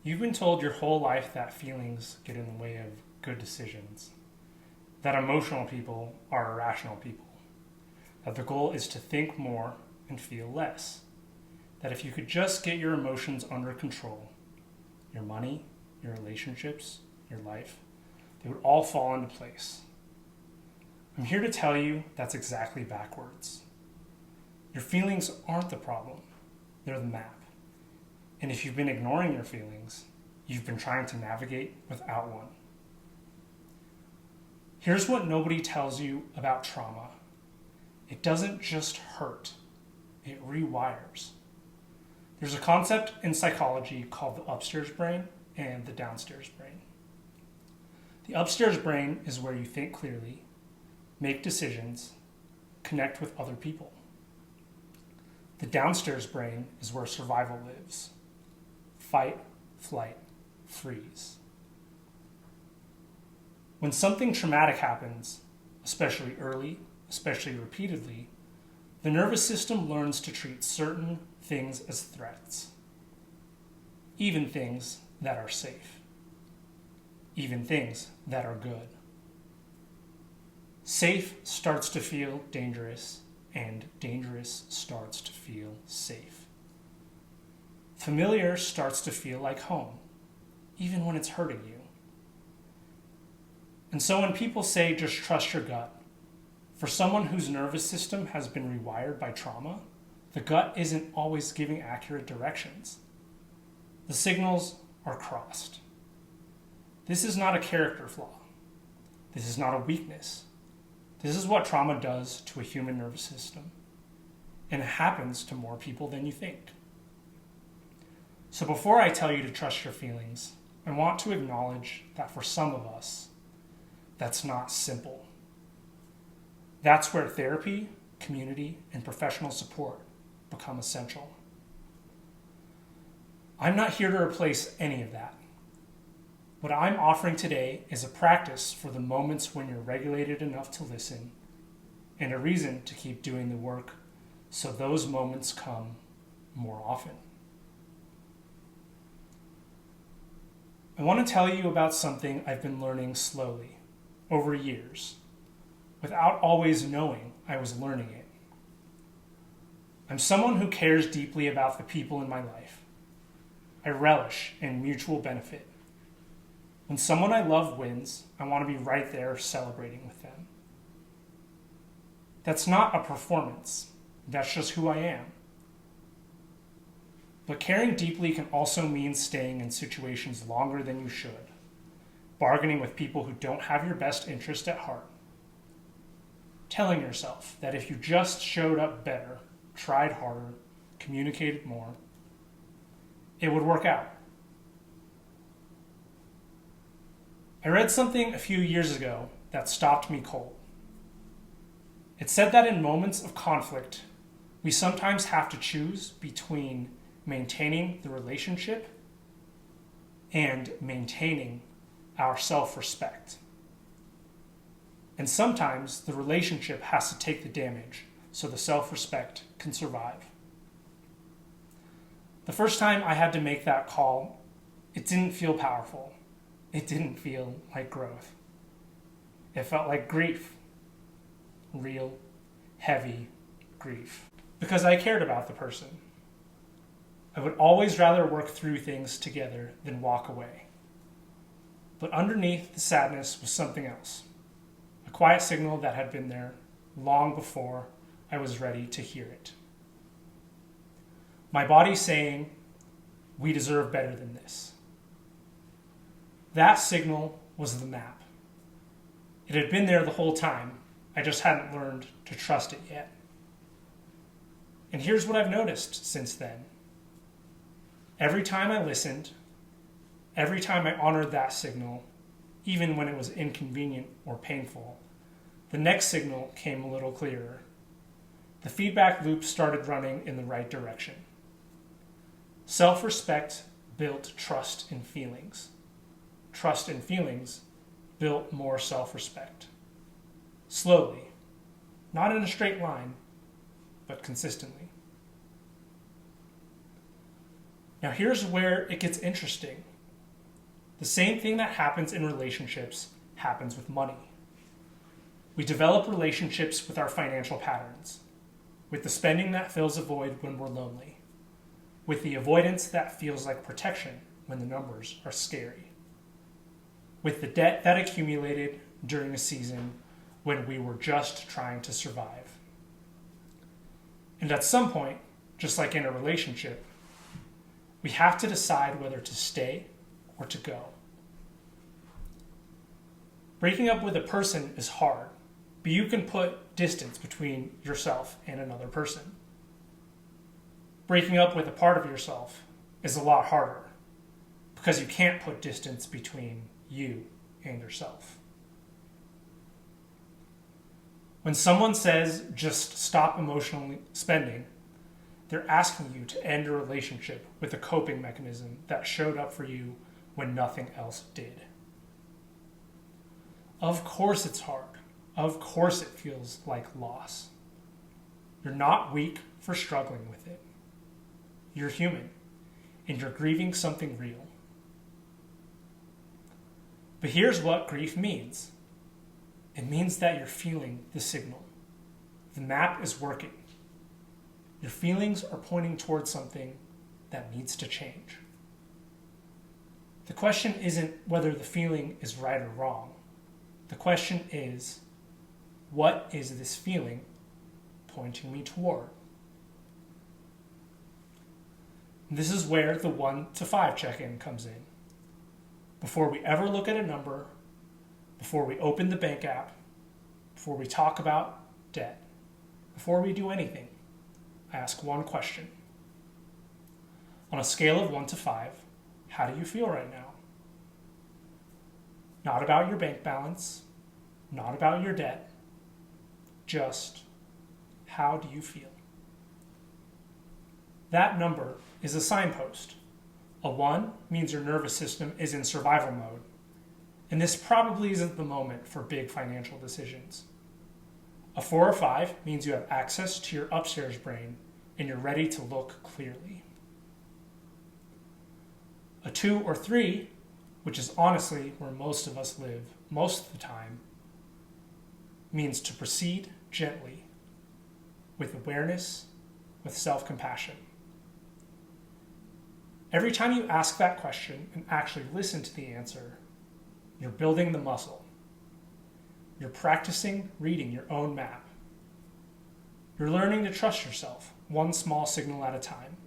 You've been told your whole life that feelings get in the way of good decisions, that emotional people are irrational people, that the goal is to think more and feel less, that if you could just get your emotions under control, your money, your relationships, your life, they would all fall into place. I'm here to tell you that's exactly backwards. Your feelings aren't the problem, they're the map. And if you've been ignoring your feelings, you've been trying to navigate without one. Here's what nobody tells you about trauma. It doesn't just hurt, it rewires. There's a concept in psychology called the upstairs brain and the downstairs brain. The upstairs brain is where you think clearly, make decisions, connect with other people. The downstairs brain is where survival lives. Fight, flight, freeze. When something traumatic happens, especially early, especially repeatedly, the nervous system learns to treat certain things as threats, even things that are safe, even things that are good. Safe starts to feel dangerous, and dangerous starts to feel safe. Familiar starts to feel like home, even when it's hurting you. And so when people say just trust your gut, for someone whose nervous system has been rewired by trauma, the gut isn't always giving accurate directions. The signals are crossed. This is not a character flaw. This is not a weakness. This is what trauma does to a human nervous system. And it happens to more people than you think. So before I tell you to trust your feelings, I want to acknowledge that for some of us, that's not simple. That's where therapy, community, and professional support become essential. I'm not here to replace any of that. What I'm offering today is a practice for the moments when you're regulated enough to listen, and a reason to keep doing the work so those moments come more often. I want to tell you about something I've been learning slowly, over years, without always knowing I was learning it. I'm someone who cares deeply about the people in my life. I relish in mutual benefit. When someone I love wins, I want to be right there celebrating with them. That's not a performance. That's just who I am. But caring deeply can also mean staying in situations longer than you should, bargaining with people who don't have your best interest at heart, telling yourself that if you just showed up better, tried harder, communicated more, it would work out. I read something a few years ago that stopped me cold. It said that in moments of conflict, we sometimes have to choose between maintaining the relationship and maintaining our self-respect. And sometimes the relationship has to take the damage so the self-respect can survive. The first time I had to make that call, it didn't feel powerful. It didn't feel like growth. It felt like grief. Real, heavy grief. Because I cared about the person. I would always rather work through things together than walk away. But underneath the sadness was something else. A quiet signal that had been there long before I was ready to hear it. My body saying, we deserve better than this. That signal was the map. It had been there the whole time. I just hadn't learned to trust it yet. And here's what I've noticed since then. Every time I listened, every time I honored that signal, even when it was inconvenient or painful, the next signal came a little clearer. The feedback loop started running in the right direction. Self-respect built trust in feelings. Trust in feelings built more self-respect. Slowly, not in a straight line, but consistently. Now here's where it gets interesting, The same thing that happens in relationships happens with money. We develop relationships with our financial patterns, with the spending that fills a void when we're lonely, with the avoidance that feels like protection when the numbers are scary, with the debt that accumulated during a season when we were just trying to survive. And at some point, just like in a relationship, we have to decide whether to stay or to go. Breaking up with a person is hard, but you can put distance between yourself and another person. Breaking up with a part of yourself is a lot harder because you can't put distance between you and yourself. When someone says just stop emotionally spending, they're asking you to end a relationship with a coping mechanism that showed up for you when nothing else did. Of course it's hard. Of course it feels like loss. You're not weak for struggling with it. You're human, and you're grieving something real. But here's what grief means. It means that you're feeling the signal. The map is working. Your feelings are pointing towards something that needs to change. The question isn't whether the feeling is right or wrong. The question is, what is this feeling pointing me toward? And this is where the 1 to 5 check-in comes in. Before we ever look at a number, before we open the bank app, before we talk about debt, before we do anything, I ask one question. On a scale of 1 to 5, how do you feel right now? Not about your bank balance, not about your debt, just how do you feel? That number is a signpost. A 1 means your nervous system is in survival mode, and this probably isn't the moment for big financial decisions. A 4 or 5 means you have access to your upstairs brain and you're ready to look clearly. A 2 or 3, which is honestly where most of us live most of the time, means to proceed gently, with awareness, with self-compassion. Every time you ask that question and actually listen to the answer, you're building the muscle. You're practicing reading your own map. You're learning to trust yourself, one small signal at a time.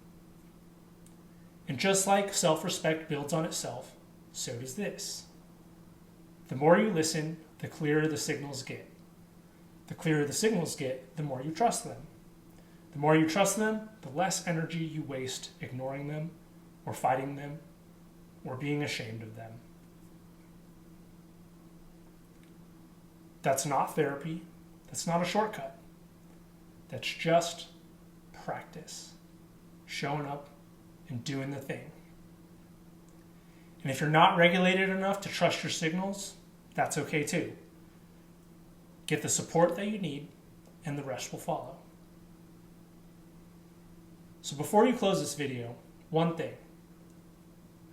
And just like self-respect builds on itself, so does this. The more you listen, the clearer the signals get. The clearer the signals get, the more you trust them. The more you trust them, the less energy you waste ignoring them, or fighting them, or being ashamed of them. That's not therapy. That's not a shortcut. That's just practice. Showing up and doing the thing. And if you're not regulated enough to trust your signals, that's okay too. Get the support that you need, and the rest will follow. So before you close this video, one thing.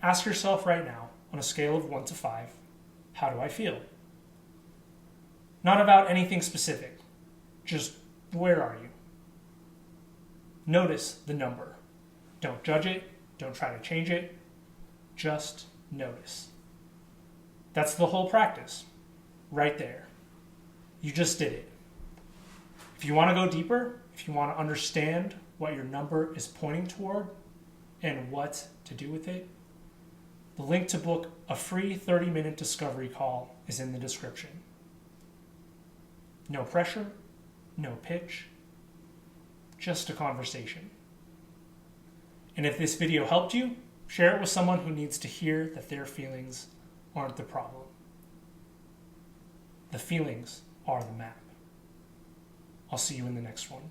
Ask yourself right now, on a scale of 1 to 5, how do I feel? Not about anything specific, just where are you? Notice the number. Don't judge it, don't try to change it, just notice. That's the whole practice, right there. You just did it. If you want to go deeper, if you want to understand what your number is pointing toward and what to do with it, the link to book a free 30-minute discovery call is in the description. No pressure, no pitch, just a conversation. And if this video helped you, share it with someone who needs to hear that their feelings aren't the problem. The feelings are the map. I'll see you in the next one.